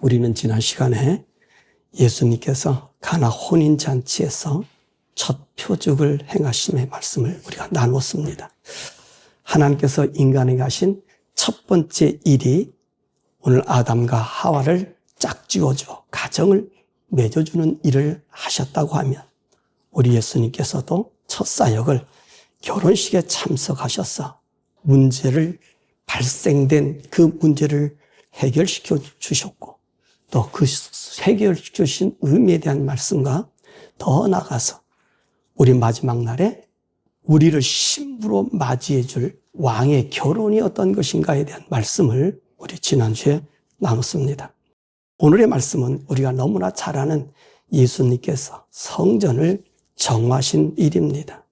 우리는 지난 시간에 예수님께서 가나 혼인잔치에서 첫 표적을 행하심의 말씀을 우리가 나눴습니다. 하나님께서 인간에게 하신 첫 번째 일이 오늘 아담과 하와를 짝지어줘 가정을 맺어주는 일을 하셨다고 하면 우리 예수님께서도 첫 사역을 결혼식에 참석하셔서 발생된 그 문제를 해결시켜 주셨고 또 그 해결시켜 주신 의미에 대한 말씀과 더 나아가서 우리 마지막 날에 우리를 신부로 맞이해 줄 왕의 결혼이 어떤 것인가에 대한 말씀을 우리 지난주에 나눴습니다. 오늘의 말씀은 우리가 너무나 잘 아는 예수님께서 성전을 정하신 일입니다.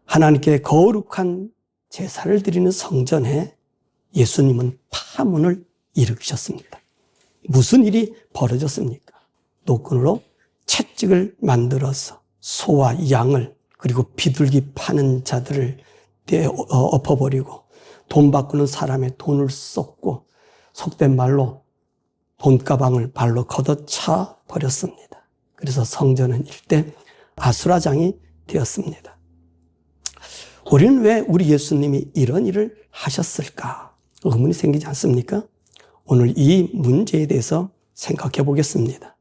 하나님께 거룩한 제사를 드리는 성전에 예수님은 파문을 일으키셨습니다. 무슨 일이 벌어졌습니까? 노끈으로 채찍을 만들어서 소와 양을 그리고 비둘기 파는 자들을 엎어버리고 돈 바꾸는 사람의 돈을 쏟고 속된 말로 돈가방을 발로 걷어차 버렸습니다. 그래서 성전은 일대 아수라장이 되었습니다. 우리는 왜 우리 예수님이 이런 일을 하셨을까? 의문이 생기지 않습니까? 오늘 이 문제에 대해서 생각해 보겠습니다.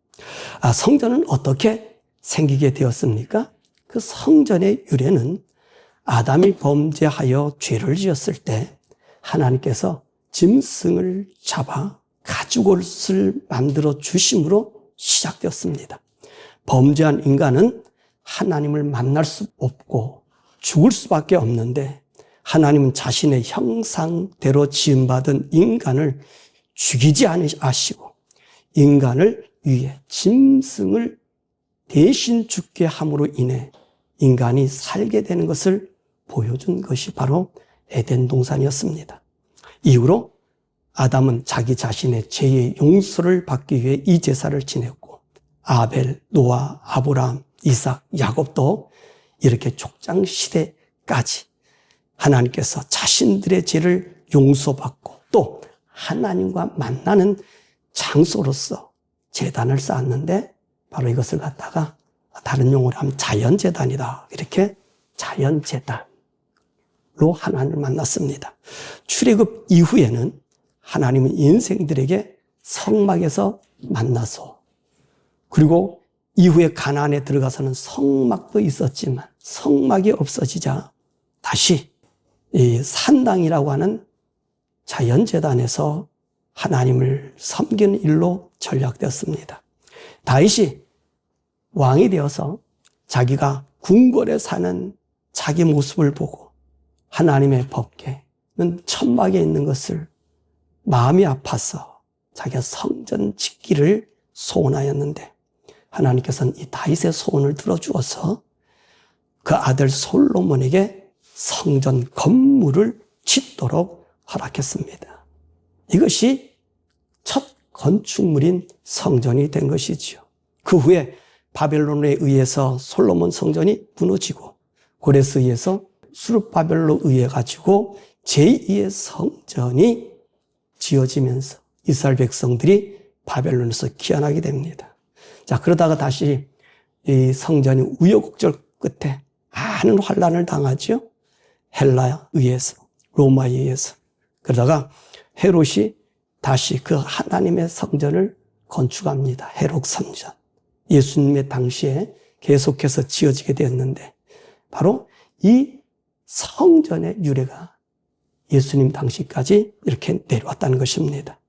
성전은 어떻게 생기게 되었습니까? 그 성전의 유래는 아담이 범죄하여 죄를 지었을 때 하나님께서 짐승을 잡아 가죽옷을 만들어 주심으로 시작되었습니다. 범죄한 인간은 하나님을 만날 수 없고 죽을 수밖에 없는데 하나님은 자신의 형상대로 지음받은 인간을 죽이지 아니하시고 인간을 위해 짐승을 대신 죽게 함으로 인해 인간이 살게 되는 것을 보여준 것이 바로 에덴 동산이었습니다. 이후로 아담은 자기 자신의 죄의 용서를 받기 위해 이 제사를 지냈고 아벨, 노아, 아브라함, 이삭, 야곱도 이렇게 족장 시대까지 하나님께서 자신들의 죄를 용서받고 또 하나님과 만나는 장소로서 제단을 쌓았는데 바로 이것을 갖다가 다른 용어로 하면 자연제단이다. 이렇게 자연제단로 하나님을 만났습니다. 출애굽 이후에는 하나님은 인생들에게 성막에서 만나서 그리고 이후에 가나안에 들어가서는 성막도 있었지만 성막이 없어지자 다시 이 산당이라고 하는 자연제단에서 하나님을 섬기는 일로 전락되었습니다. 다윗이 왕이 되어서 자기가 궁궐에 사는 자기 모습을 보고 하나님의 법궤는 천막에 있는 것을 마음이 아파서 자기가 성전 짓기를 소원하였는데 하나님께서는 이 다윗의 소원을 들어주어서 그 아들 솔로몬에게 성전 건물을 짓도록 허락했습니다. 이것이 첫 건축물인 성전이 된 것이지요. 그 후에 바벨론에 의해서 솔로몬 성전이 무너지고 고레스에 의해서 수르바벨로 의해 가지고 제2의 성전이 지어지면서 이스라엘 백성들이 바벨론에서 귀환하게 됩니다. 자, 그러다가 다시 이 성전이 우여곡절 끝에 많은 환란을 당하죠. 헬라에 의해서, 로마에 의해서. 그러다가 헤롯이 다시 그 하나님의 성전을 건축합니다. 헤롯 성전. 예수님의 당시에 계속해서 지어지게 되었는데 바로 이 성전의 유래가 예수님 당시까지 이렇게 내려왔다는 것입니다.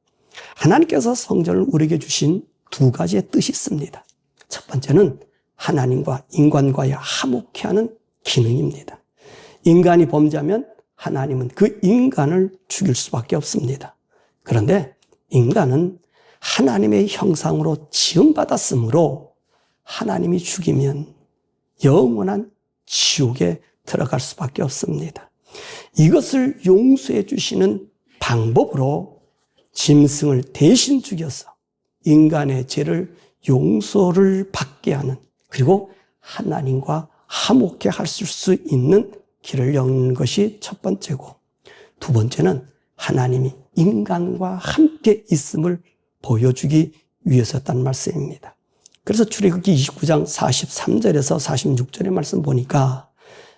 하나님께서 성전을 우리에게 주신 두 가지의 뜻이 있습니다. 첫 번째는 하나님과 인간과의 화목케 하는 기능입니다. 인간이 범죄하면 하나님은 그 인간을 죽일 수밖에 없습니다. 그런데 인간은 하나님의 형상으로 지음받았으므로 하나님이 죽이면 영원한 지옥에 들어갈 수밖에 없습니다. 이것을 용서해 주시는 방법으로 짐승을 대신 죽여서 인간의 죄를 용서를 받게 하는 그리고 하나님과 화목케 할 수 있는 길을 여는 것이 첫 번째고 두 번째는 하나님이 인간과 함께 있음을 보여주기 위해서였다는 말씀입니다. 그래서 출애굽기 29장 43절에서 46절의 말씀 보니까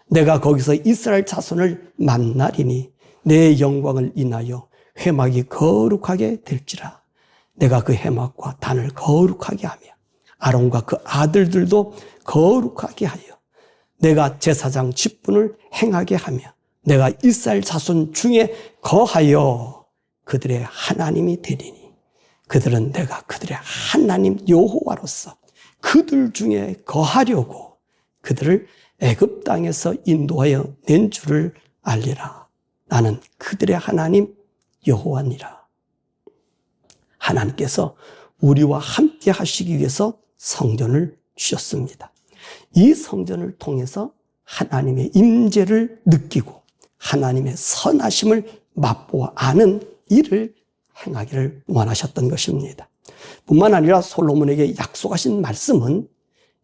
내가 거기서 이스라엘 자손을 만나리니 내 영광을 인하여 회막이 거룩하게 될지라. 내가 그 회막과 단을 거룩하게 하며 아론과 그 아들들도 거룩하게 하여 내가 제사장 직분을 행하게 하며 내가 이스라엘 자손 중에 거하여 그들의 하나님이 되리니 그들은 내가 그들의 하나님 여호와로서 그들 중에 거하려고 그들을 애굽 땅에서 인도하여 낸 줄을 알리라. 나는 그들의 하나님 여호와니라. 하나님께서 우리와 함께 하시기 위해서 성전을 주셨습니다. 이 성전을 통해서 하나님의 임재를 느끼고 하나님의 선하심을 맛보아 아는 일을 행하기를 원하셨던 것입니다. 뿐만 아니라 솔로몬에게 약속하신 말씀은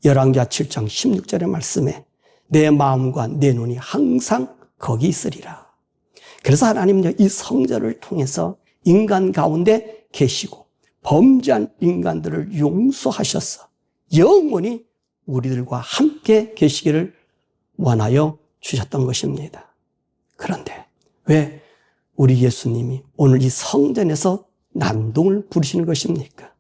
열왕기하 7장 16절의 말씀에 내 마음과 내 눈이 항상 거기 있으리라. 그래서 하나님은 이 성전을 통해서 인간 가운데 계시고 범죄한 인간들을 용서하셔서 영원히 우리들과 함께 계시기를 원하여 주셨던 것입니다. 그런데 왜 우리 예수님이 오늘 이 성전에서 난동을 부리시는 것입니까?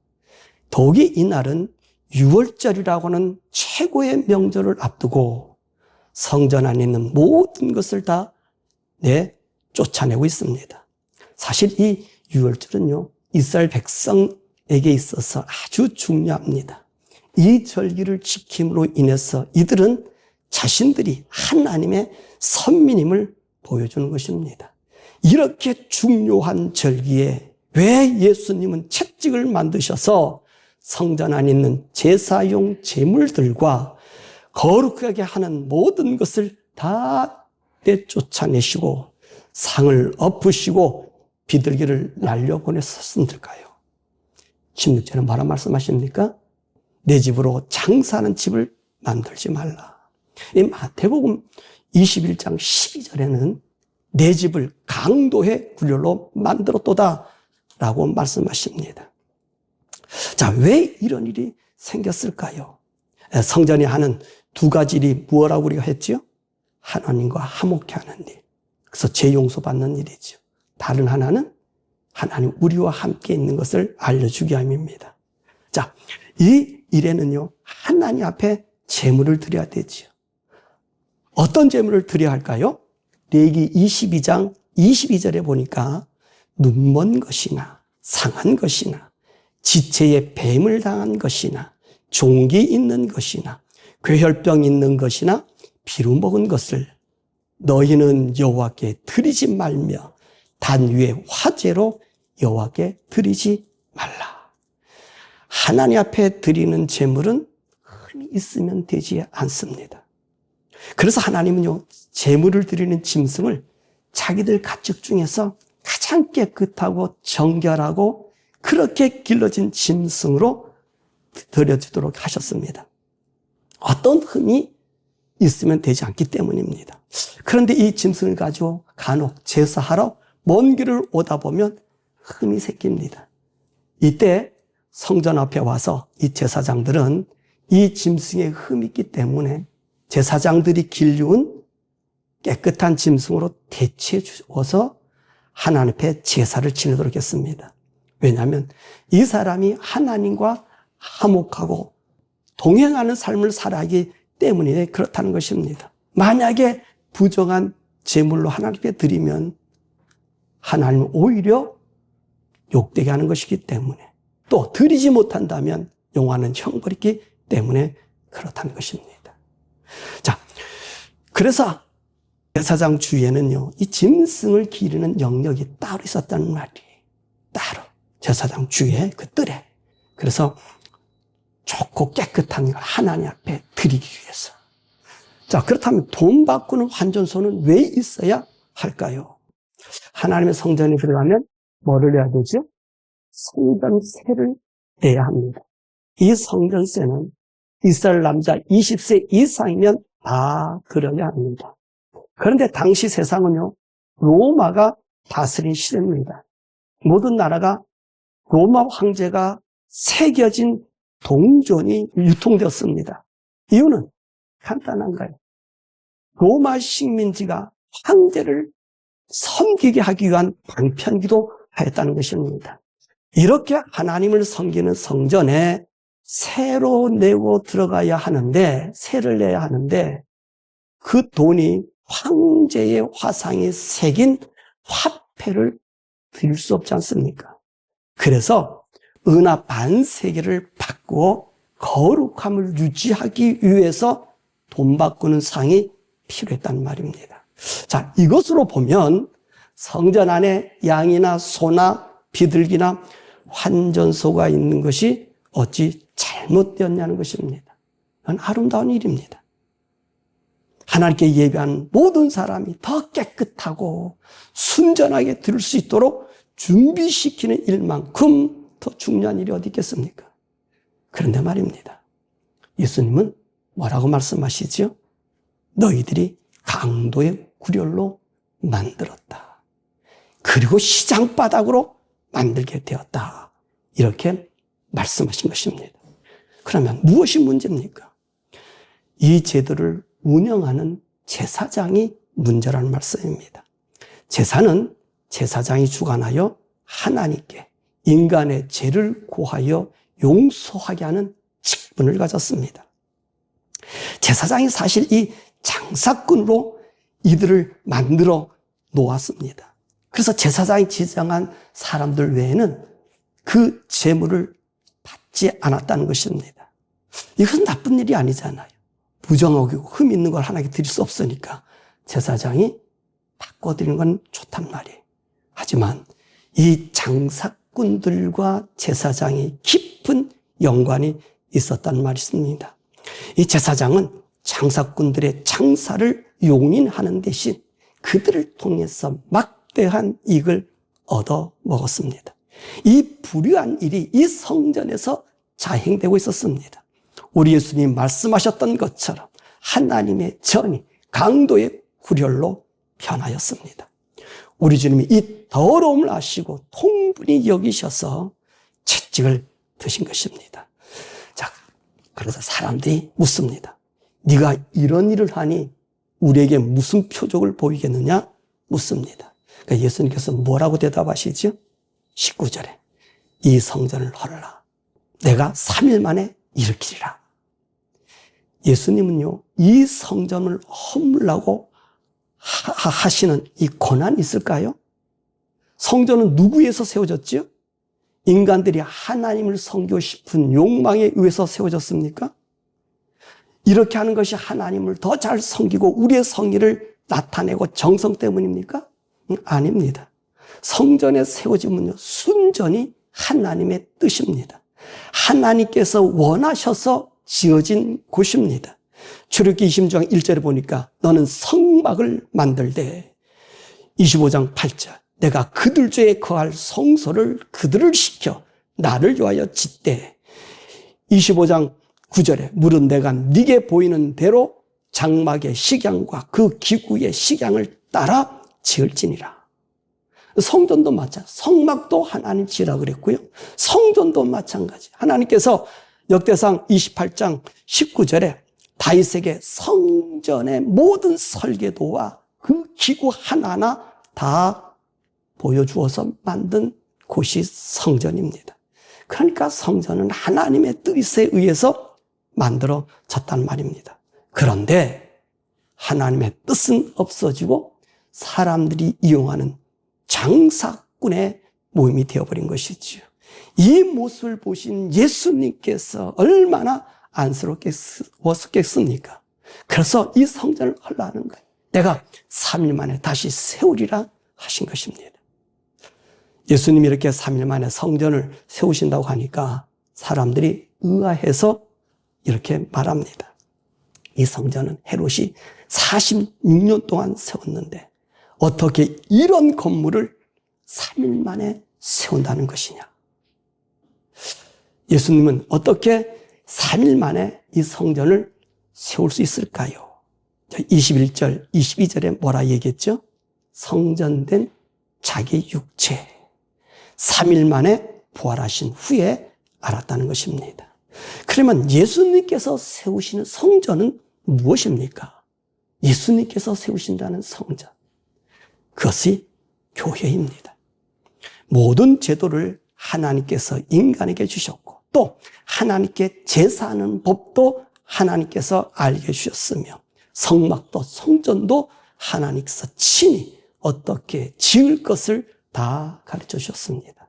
더욱이 이날은 유월절이라고 하는 최고의 명절을 앞두고 성전 안에 있는 모든 것을 다 쫓아내고 있습니다. 사실 이 유월절은요, 이스라엘 백성에게 있어서 아주 중요합니다. 이 절기를 지킴으로 인해서 이들은 자신들이 하나님의 선민임을 보여주는 것입니다. 이렇게 중요한 절기에 왜 예수님은 채찍을 만드셔서 성전 안에 있는 제사용 제물들과 거룩하게 하는 모든 것을 다 내쫓아내시고 상을 엎으시고 비둘기를 날려보냈었을까요? 16절에 뭐라 말씀하십니까? 내 집으로 장사하는 집을 만들지 말라. 이 마태복음 21장 12절에는 내 집을 강도의 굴열로 만들었도다 라고 말씀하십니다. 자, 왜 이런 일이 생겼을까요? 성전이 하는 두 가지 일이 무엇라고 우리가 했죠? 하나님과 화목해 하는 일. 그래서 죄 용서받는 일이죠. 다른 하나는 하나님 우리와 함께 있는 것을 알려주기 위함입니다. 자, 이 일에는요, 하나님 앞에 제물을 드려야 되지요. 어떤 제물을 드려야 할까요? 레위기 22장 22절에 보니까 눈먼 것이나 상한 것이나 지체에 뱀을 당한 것이나 종기 있는 것이나 괴혈병 있는 것이나 비루 먹은 것을 너희는 여호와께 드리지 말며 단 위에 화제로 여호와께 드리지 말라. 하나님 앞에 드리는 제물은 흠이 있으면 되지 않습니다. 그래서 하나님은요, 제물을 드리는 짐승을 자기들 가축 중에서 가장 깨끗하고 정결하고 그렇게 길러진 짐승으로 드려지도록 하셨습니다. 어떤 흠이 있으면 되지 않기 때문입니다. 그런데 이 짐승을 가지고 간혹 제사하러 먼 길을 오다 보면 흠이 생깁니다. 이때 성전 앞에 와서 이 제사장들은 이 짐승에 흠이 있기 때문에 제사장들이 길러온 깨끗한 짐승으로 대체해 주어서 하나님 앞에 제사를 지내도록 했습니다. 왜냐하면 이 사람이 하나님과 화목하고 동행하는 삶을 살아가기 때문에 그렇다는 것입니다. 만약에 부정한 제물로 하나님께 드리면 하나님은 오히려 욕되게 하는 것이기 때문에, 또 드리지 못한다면 용하는 형벌이 있기 때문에 그렇다는 것입니다. 자, 그래서 제사장 주위에는요, 이 짐승을 기르는 영역이 따로 있었다는 말이에요. 따로 제사장 주위에 그 뜰에. 그래서 좋고 깨끗한 걸 하나님 앞에 드리기 위해서. 자, 그렇다면 돈 바꾸는 환전소는 왜 있어야 할까요? 하나님의 성전에 들어가면 뭐를 내야 되죠? 성전세를 내야 합니다. 이 성전세는 이스라엘 남자 20세 이상이면 다 들어야 합니다. 그런데 당시 세상은요, 로마가 다스린 시대입니다. 모든 나라가 로마 황제가 새겨진 동전이 유통되었습니다. 이유는 간단한 거예요. 로마 식민지가 황제를 섬기게 하기 위한 방편기도 하였다는 것입니다. 이렇게 하나님을 섬기는 성전에 새로 내고 들어가야 하는데, 새를 내야 하는데, 그 돈이 황제의 화상이 새긴 화폐를 드릴 수 없지 않습니까? 그래서 은하 반세개를 바꾸어 거룩함을 유지하기 위해서 돈 바꾸는 상이 필요했단 말입니다. 자, 이것으로 보면 성전 안에 양이나 소나 비둘기나 환전소가 있는 것이 어찌 잘못되었냐는 것입니다. 그건 아름다운 일입니다. 하나님께 예배하는 모든 사람이 더 깨끗하고 순전하게 들을 수 있도록 준비시키는 일만큼 더 중요한 일이 어디 있겠습니까? 그런데 말입니다. 예수님은 뭐라고 말씀하시죠? 너희들이 강도의 구렬로 만들었다. 그리고 시장바닥으로 만들게 되었다. 이렇게 말씀하신 것입니다. 그러면 무엇이 문제입니까? 이 제도를 운영하는 제사장이 문제라는 말씀입니다. 제사는 제사장이 주관하여 하나님께 인간의 죄를 고하여 용서하게 하는 직분을 가졌습니다. 제사장이 사실 이 장사꾼으로 이들을 만들어 놓았습니다. 그래서 제사장이 지정한 사람들 외에는 그 재물을 받지 않았다는 것입니다. 이것은 나쁜 일이 아니잖아요. 부정하고 흠 있는 걸 하나님께 드릴 수 없으니까 제사장이 바꿔드리는 건 좋단 말이에요. 하지만 이 장사꾼들과 제사장이 깊은 연관이 있었단 말이 있습니다. 이 제사장은 장사꾼들의 장사를 용인하는 대신 그들을 통해서 막대한 이익을 얻어 먹었습니다. 이 불의한 일이 이 성전에서 자행되고 있었습니다. 우리 예수님 말씀하셨던 것처럼 하나님의 전이 강도의 구렬로 변하였습니다. 우리 주님이 이 더러움을 아시고 통분히 여기셔서 채찍을 드신 것입니다. 자, 그래서 사람들이 묻습니다. 네가 이런 일을 하니 우리에게 무슨 표적을 보이겠느냐? 묻습니다. 그러니까 예수님께서 뭐라고 대답하시죠? 19절에 이 성전을 헐라. 내가 3일 만에 일으키리라. 예수님은요, 이 성전을 허물라고 하시는 이 권한이 있을까요? 성전은 누구에 의해서 세워졌지요? 인간들이 하나님을 섬기고 싶은 욕망에 의해서 세워졌습니까? 이렇게 하는 것이 하나님을 더 잘 섬기고 우리의 성의를 나타내고 정성 때문입니까? 아닙니다. 성전에 세워지면요, 순전히 하나님의 뜻입니다. 하나님께서 원하셔서 지어진 곳입니다. 출애굽기 26장 1절에 보니까 너는 성막을 만들되 25장 8절 내가 그들 중에 거할 성소를 그들을 시켜 나를 위하여 짓되 25장 9절에 물은 내가 네게 보이는 대로 장막의 식양과 그 기구의 식양을 따라 지을지니라. 성전도 마찬가지, 성막도 하나님 지으라 그랬고요. 성전도 마찬가지. 하나님께서 역대상 28장 19절에 다윗에게 성전의 모든 설계도와 그 기구 하나하나 다 보여주어서 만든 곳이 성전입니다. 그러니까 성전은 하나님의 뜻에 의해서 만들어졌단 말입니다. 그런데 하나님의 뜻은 없어지고 사람들이 이용하는 장사꾼의 모임이 되어버린 것이지요. 이 모습을 보신 예수님께서 얼마나 안쓰럽겠습니까? 그래서 이 성전을 헐라하는 거예요. 내가 3일 만에 다시 세우리라 하신 것입니다. 예수님이 이렇게 3일 만에 성전을 세우신다고 하니까 사람들이 의아해서 이렇게 말합니다. 이 성전은 헤롯이 46년 동안 세웠는데 어떻게 이런 건물을 3일 만에 세운다는 것이냐. 예수님은 어떻게 3일 만에 이 성전을 세울 수 있을까요? 21절, 22절에 뭐라 얘기했죠? 성전된 자기 육체. 3일 만에 부활하신 후에 알았다는 것입니다. 그러면 예수님께서 세우시는 성전은 무엇입니까? 예수님께서 세우신다는 성전, 그것이 교회입니다. 모든 제도를 하나님께서 인간에게 주셨고 또 하나님께 제사하는 법도 하나님께서 알게 주셨으며 성막도 성전도 하나님께서 친히 어떻게 지을 것을 다 가르쳐 주셨습니다.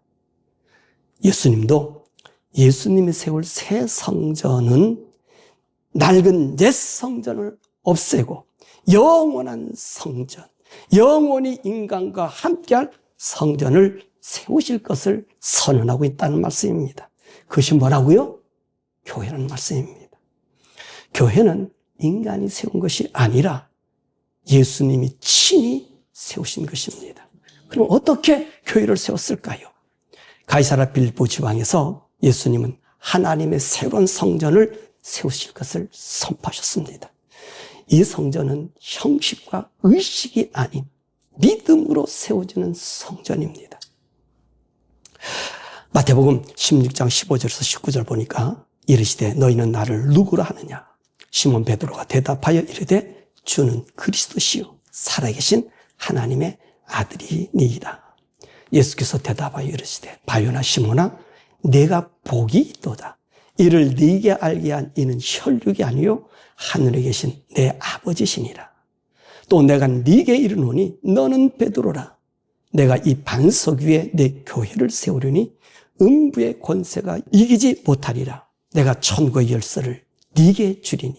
예수님도 예수님이 세울 새 성전은 낡은 옛 성전을 없애고 영원한 성전, 영원히 인간과 함께할 성전을 세우실 것을 선언하고 있다는 말씀입니다. 그것이 뭐라고요? 교회라는 말씀입니다. 교회는 인간이 세운 것이 아니라 예수님이 친히 세우신 것입니다. 그럼 어떻게 교회를 세웠을까요? 가이사랴 빌립보 지방에서 예수님은 하나님의 새로운 성전을 세우실 것을 선포하셨습니다. 이 성전은 형식과 의식이 아닌 믿음으로 세워지는 성전입니다. 마태복음 16장 15절에서 19절 보니까 이르시되 너희는 나를 누구라 하느냐? 시몬 베드로가 대답하여 이르되 주는 그리스도시요 살아계신 하나님의 아들이니이다. 예수께서 대답하여 이르시되 바요나 시몬아 내가 복이 있도다. 이를 네게 알게 한 이는 혈육이 아니요 하늘에 계신 내 아버지시니라. 또 내가 네게 이르노니 너는 베드로라. 내가 이 반석 위에 내 교회를 세우려니 음부의 권세가 이기지 못하리라. 내가 천국의 열쇠를 네게 주리니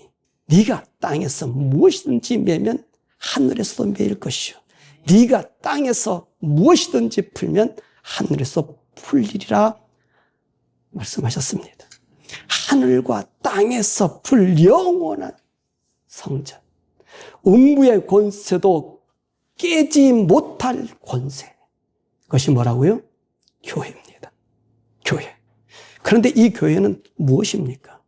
네가 땅에서 무엇이든지 매면 하늘에서도 매일 것이요 네가 땅에서 무엇이든지 풀면 하늘에서 풀리리라 말씀하셨습니다. 하늘과 땅에서 풀 영원한 성전, 음부의 권세도 깨지 못할 권세, 그것이 뭐라고요? 교회입니다. 교회. 그런데 이 교회는 무엇입니까?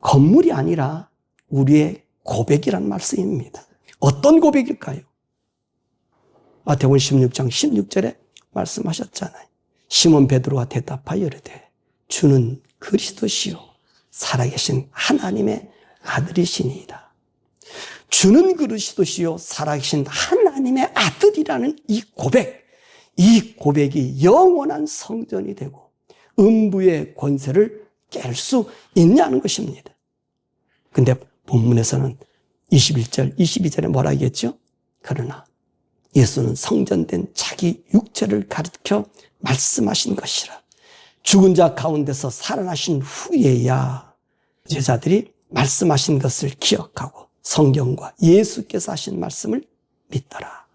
건물이 아니라 우리의 고백이란 말씀입니다. 어떤 고백일까요? 마태복음 16장 16절에 말씀하셨잖아요. 시몬 베드로가 대답하여 이르되 주는 그리스도시요 살아계신 하나님의 아들이시니이다. 주는 그리스도시요 살아계신 하나님의 아들이라는 이 고백이 영원한 성전이 되고 음부의 권세를 깰 수 있냐는 것입니다. 근데 본문에서는 21절, 22절에 뭐라 하겠죠? 그러나 예수는 성전된 자기 육체를 가리켜 말씀하신 것이라. 죽은 자 가운데서 살아나신 후에야 제자들이 말씀하신 것을 기억하고 성경과 예수께서 하신 말씀을 믿더라.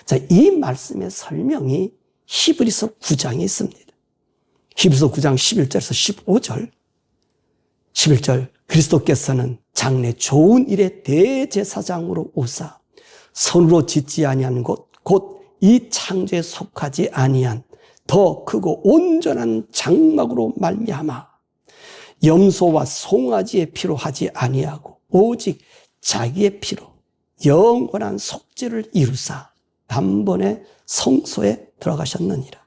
자, 이 말씀의 설명이 히브리서 9장에 있습니다. 히브리서 9장 11절에서 15절. 11절 그리스도께서는 장래 좋은 일의 대제사장으로 오사 손으로 짓지 아니한 곳 곧 이 창조에 속하지 아니한 더 크고 온전한 장막으로 말미암아 염소와 송아지의 피로 하지 아니하고 오직 자기의 피로 영원한 속죄를 이루사 단번에 성소에 들어가셨느니라.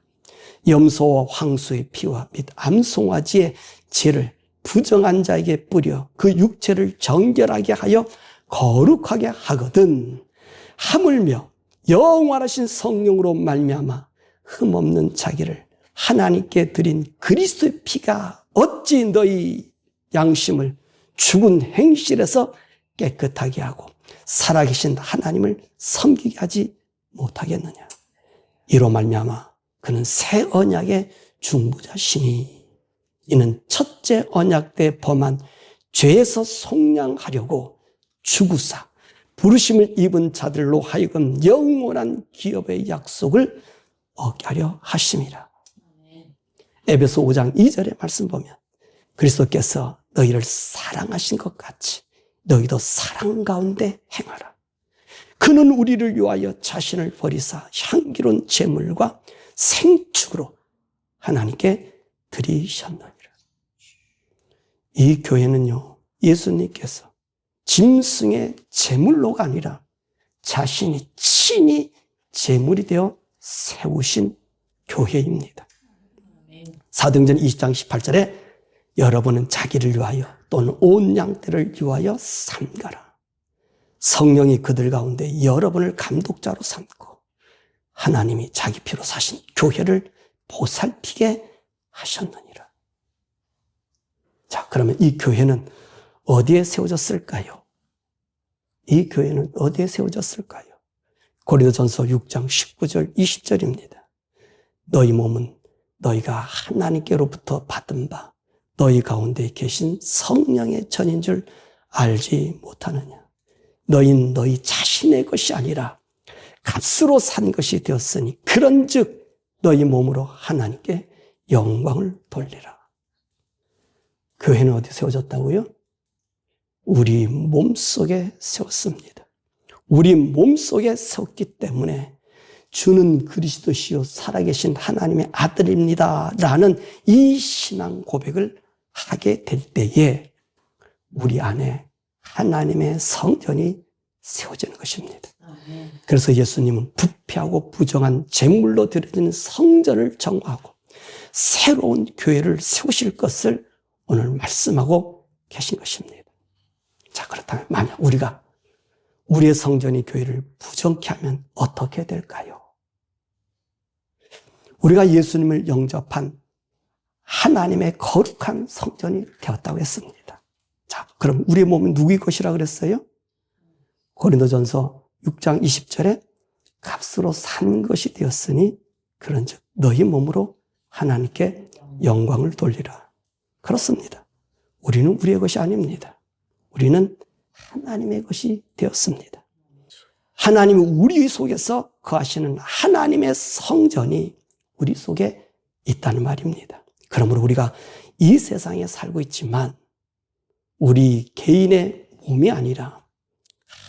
염소와 황소의 피와 및 암송아지의 죄를 부정한 자에게 뿌려 그 육체를 정결하게 하여 거룩하게 하거든 하물며 영원하신 성령으로 말미암아 흠없는 자기를 하나님께 드린 그리스도의 피가 어찌 너희 양심을 죽은 행실에서 깨끗하게 하고 살아계신 하나님을 섬기게 하지 못하겠느냐. 이로 말미암아 그는 새 언약의 중보자시니 이는 첫째 언약 때 범한 죄에서 속량하려고 죽으사 부르심을 입은 자들로 하여금 영원한 기업의 약속을 얻게 하려 하심이라. 에베소 5장 2절의 말씀 보면 그리스도께서 너희를 사랑하신 것 같이 너희도 사랑 가운데 행하라. 그는 우리를 위하여 자신을 버리사 향기로운 제물과 생축으로 하나님께 드리셨느니라. 이 교회는요, 예수님께서 짐승의 제물로가 아니라 자신이 친히 제물이 되어 세우신 교회입니다. 사도행전 20장 18절에 여러분은 자기를 위하여 또는 온 양떼를 위하여 삼가라. 성령이 그들 가운데 여러분을 감독자로 삼고 하나님이 자기 피로 사신 교회를 보살피게 하셨느니라. 자, 그러면 이 교회는 어디에 세워졌을까요? 이 교회는 어디에 세워졌을까요? 고린도전서 6장 19절 20절입니다. 너희 몸은 너희가 하나님께로부터 받은 바 너희 가운데 계신 성령의 전인 줄 알지 못하느냐. 너희는 너희 자신의 것이 아니라 값으로 산 것이 되었으니 그런즉 너희 몸으로 하나님께 영광을 돌리라. 교회는 어디 세워졌다고요? 우리 몸속에 세웠습니다. 우리 몸속에 세웠기 때문에 주는 그리스도시요 살아계신 하나님의 아들입니다 라는 이 신앙 고백을 하게 될 때에 우리 안에 하나님의 성전이 세워지는 것입니다. 그래서 예수님은 부패하고 부정한 제물로 드려지는 성전을 정하고 새로운 교회를 세우실 것을 오늘 말씀하고 계신 것입니다. 자, 그렇다면 만약 우리가 우리의 성전이 교회를 부정케 하면 어떻게 될까요? 우리가 예수님을 영접한 하나님의 거룩한 성전이 되었다고 했습니다. 자, 그럼 우리의 몸은 누구의 것이라 그랬어요? 고린도전서 6장 20절에 값으로 산 것이 되었으니 그런즉 너희 몸으로 하나님께 영광을 돌리라. 그렇습니다. 우리는 우리의 것이 아닙니다. 우리는 하나님의 것이 되었습니다. 하나님이 우리 속에서 거하시는 하나님의 성전이 우리 속에 있다는 말입니다. 그러므로 우리가 이 세상에 살고 있지만 우리 개인의 몸이 아니라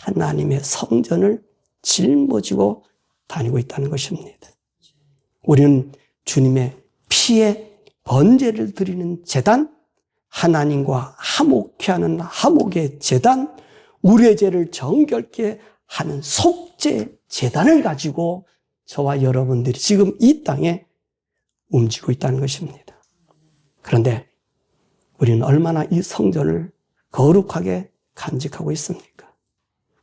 하나님의 성전을 짊어지고 다니고 있다는 것입니다. 우리는 주님의 피에 번제를 드리는 제단, 하나님과 화목케 하는 화목의 제단, 우리의 죄를 정결케 하는 속죄 제단을 가지고 저와 여러분들이 지금 이 땅에 움직이고 있다는 것입니다. 그런데 우리는 얼마나 이 성전을 거룩하게 간직하고 있습니까?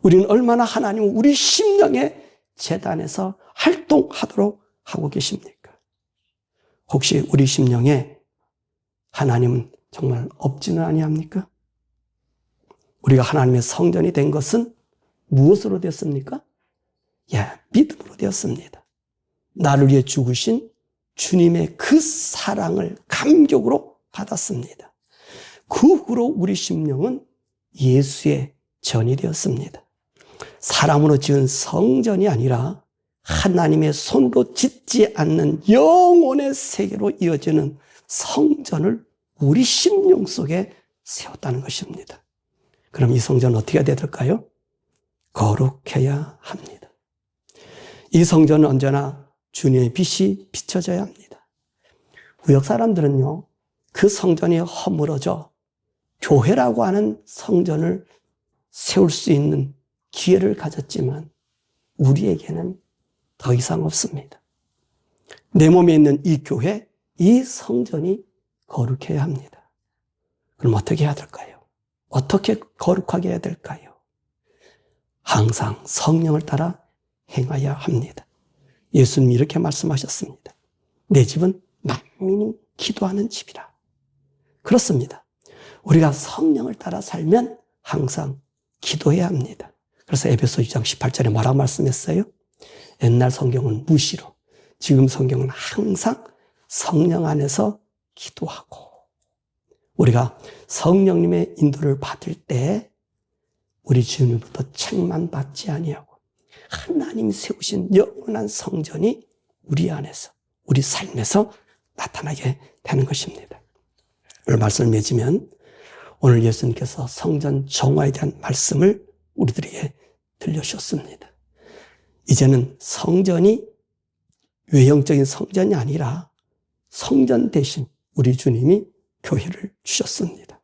우리는 얼마나 하나님은 우리 심령의 제단에서 활동하도록 하고 계십니까? 혹시 우리 심령에 하나님은 정말 없지는 아니합니까? 우리가 하나님의 성전이 된 것은 무엇으로 되었습니까? 믿음으로 되었습니다. 나를 위해 죽으신 주님의 그 사랑을 감격으로 받았습니다. 그 후로 우리 심령은 예수의 전이 되었습니다. 사람으로 지은 성전이 아니라 하나님의 손으로 짓지 않는 영혼의 세계로 이어지는 성전을 우리 심령 속에 세웠다는 것입니다. 그럼 이 성전은 어떻게 해야 될까요? 거룩해야 합니다. 이 성전은 언제나 주님의 빛이 비춰져야 합니다. 구역 사람들은요, 그 성전이 허물어져 교회라고 하는 성전을 세울 수 있는 기회를 가졌지만 우리에게는 더 이상 없습니다. 내 몸에 있는 이 교회, 이 성전이 거룩해야 합니다. 그럼 어떻게 해야 될까요? 어떻게 거룩하게 해야 될까요? 항상 성령을 따라 행하여야 합니다. 예수님이 이렇게 말씀하셨습니다. 내 집은 만민이 기도하는 집이라. 그렇습니다. 우리가 성령을 따라 살면 항상 기도해야 합니다. 그래서 에베소 2장 18절에 뭐라고 말씀했어요? 옛날 성경은 무시로, 지금 성경은 항상 성령 안에서 기도하고, 우리가 성령님의 인도를 받을 때 우리 주님부터 책만 받지 아니하고 하나님이 세우신 영원한 성전이 우리 안에서, 우리 삶에서 나타나게 되는 것입니다. 오늘 말씀을 맺으면 오늘 예수님께서 성전 정화에 대한 말씀을 우리들에게 들려주셨습니다. 이제는 성전이 외형적인 성전이 아니라 성전 대신 우리 주님이 교회를 주셨습니다.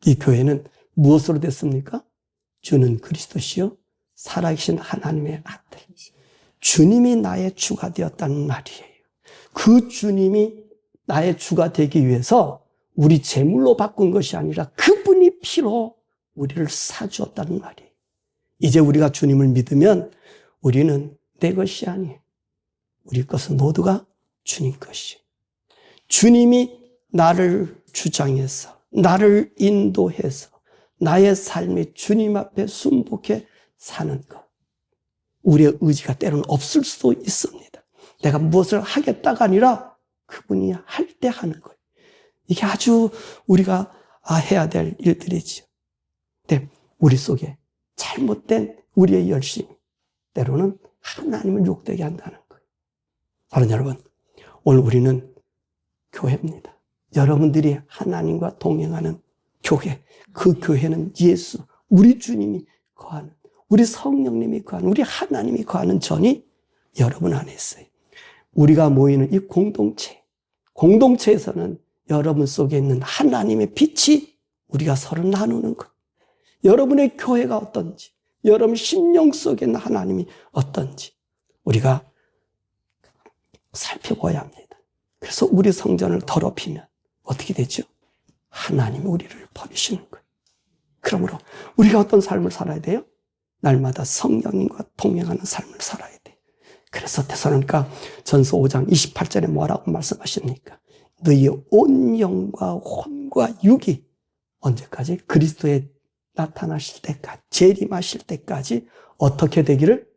이 교회는 무엇으로 됐습니까? 주는 그리스도시요 살아계신 하나님의 아들, 주님이 나의 주가 되었다는 말이에요. 그 주님이 나의 주가 되기 위해서 우리 재물로 바꾼 것이 아니라 그분이 피로 우리를 사주었다는 말이에요. 이제 우리가 주님을 믿으면 우리는 내 것이 아니에요. 우리 것은 모두가 주님 것이에요. 주님이 나를 주장해서 나를 인도해서 나의 삶이 주님 앞에 순복해 사는 것. 우리의 의지가 때로는 없을 수도 있습니다. 내가 무엇을 하겠다가 아니라 그분이 할 때 하는 거예요. 이게 아주 우리가 해야 될 일들이죠. 근데 우리 속에 잘못된 우리의 열심이 때로는 하나님을 욕되게 한다는 거예요. 사랑하는 여러분, 오늘 우리는 교회입니다. 여러분들이 하나님과 동행하는 교회, 그 교회는 예수, 우리 주님이 거하는, 우리 성령님이 거하는, 우리 하나님이 거하는 전이 여러분 안에 있어요. 우리가 모이는 이 공동체에서는 여러분 속에 있는 하나님의 빛이 우리가 서로 나누는 것. 여러분의 교회가 어떤지, 여러분 심령 속에 있는 하나님이 어떤지 우리가 살펴봐야 합니다. 그래서 우리 성전을 더럽히면 어떻게 되죠? 하나님이 우리를 버리시는 거예요. 그러므로 우리가 어떤 삶을 살아야 돼요? 날마다 성령님과 동행하는 삶을 살아야 돼요. 그래서 데살로니가 전서 5장 28절에 뭐라고 말씀하십니까? 너희의 온 영과 혼과 육이 언제까지? 그리스도에 나타나실 때까지, 재림하실 때까지 어떻게 되기를?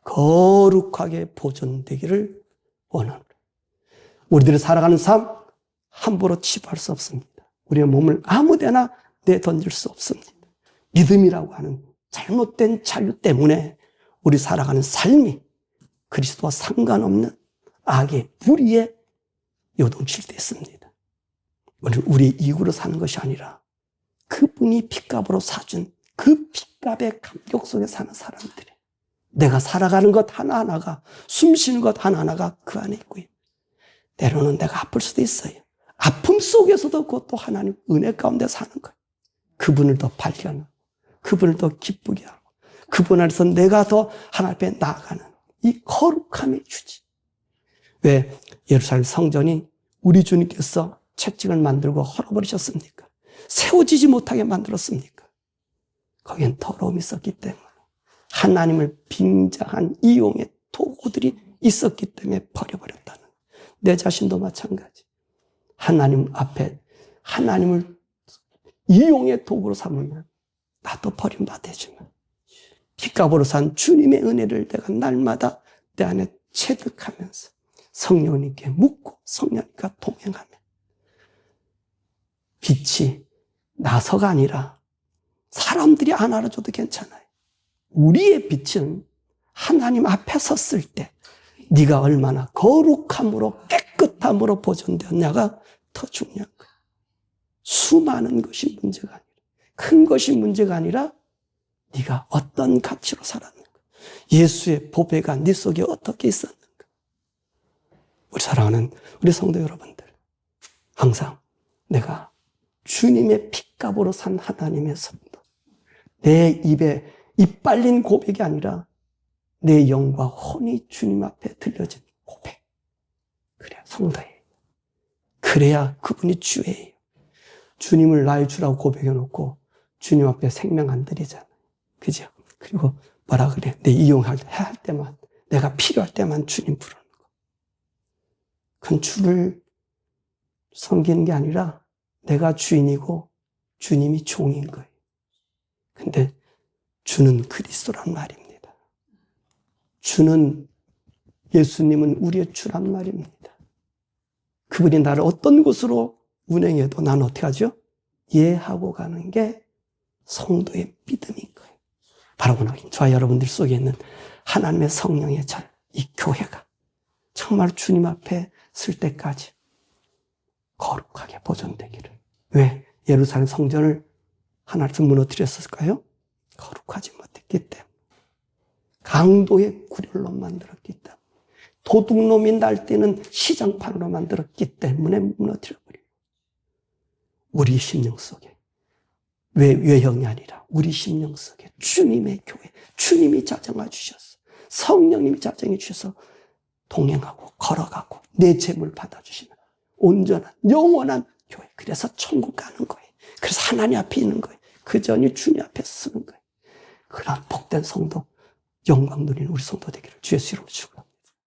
거룩하게 보존되기를 원하는 거예요. 우리들이 살아가는 삶 함부로 치부할 수 없습니다. 우리의 몸을 아무데나 내던질 수 없습니다. 믿음이라고 하는 잘못된 자유 때문에 우리 살아가는 삶이 그리스도와 상관없는 악의 불의에 요동칠 때 있습니다. 우리 이구로 사는 것이 아니라 그분이 핏값으로 사준 그 핏값의 감격 속에 사는 사람들이, 내가 살아가는 것 하나하나가, 숨쉬는 것 하나하나가 그 안에 있고요. 때로는 내가 아플 수도 있어요. 아픔 속에서도 그것도 하나님 은혜 가운데 사는 거예요. 그분을 더 발견하고 그분을 더 기쁘게 하고 그분 안에서 내가 더 하나님 앞에 나아가는 이 거룩함의 유지. 왜 예루살렘 성전이 우리 주님께서 채찍을 만들고 헐어버리셨습니까? 세워지지 못하게 만들었습니까? 거기엔 더러움이 있었기 때문에, 하나님을 빙자한 이용의 도구들이 있었기 때문에 버려버렸다는, 내 자신도 마찬가지. 하나님 앞에 하나님을 이용의 도구로 삼으면 나도 버림받아지만, 핏값으로 산 주님의 은혜를 내가 날마다 내 안에 체득하면서 성령님께 묻고 성령님과 동행하며, 빛이 나서가 아니라 사람들이 안 알아줘도 괜찮아요. 우리의 빛은 하나님 앞에 섰을 때 네가 얼마나 거룩함으로 깨끗함으로 보존되었냐가 더 중요한 거예요. 수많은 것이 문제가 아니라, 큰 것이 문제가 아니라 네가 어떤 가치로 살았는가, 예수의 보배가 네 속에 어떻게 있었는가. 우리 사랑하는 우리 성도 여러분들, 항상 내가 주님의 핏값으로 산 하나님의 성도, 내 입에 입 빨린 고백이 아니라 내 영과 혼이 주님 앞에 들려진 고백, 그래야 성도예요. 그래야 그분이 주예요. 주님을 나의 주라고 고백해놓고 주님 앞에 생명 안 드리잖아요. 그죠? 그리고 뭐라 그래? 내 이용할 때만, 내가 필요할 때만 주님 부르는 거. 그건 주를 섬기는 게 아니라 내가 주인이고 주님이 종인 거예요. 근데 주는 그리스도란 말입니다. 주는, 예수님은 우리의 주란 말입니다. 그분이 나를 어떤 곳으로 운행해도 나는 어떻게 하죠? 예하고 가는 게 성도의 믿음인 거예요. 바로 저와 여러분들 속에 있는 하나님의 성령의 절, 이 교회가 정말 주님 앞에 설 때까지 거룩하게 보존되기를. 왜? 예루살렘 성전을 하나님께서 무너뜨렸을까요? 거룩하지 못했기 때문에. 강도의 구렬로 만들었기 때문에. 도둑놈이 날뛰는 시장판으로 만들었기 때문에 무너뜨려버려요. 우리 심령 속에, 외형이 아니라 우리 심령 속에 주님의 교회, 주님이 자정해 주셔서, 성령님이 자정해 주셔서 동행하고 걸어가고 내 재물 받아주시면 온전한 영원한 교회. 그래서 천국 가는 거예요. 그래서 하나님 앞에 있는 거예요. 그 전이 주님 앞에 서는 거예요. 그런 복된 성도, 영광 누리는 우리 성도 되기를 주 예수 이름으로 축원합니다.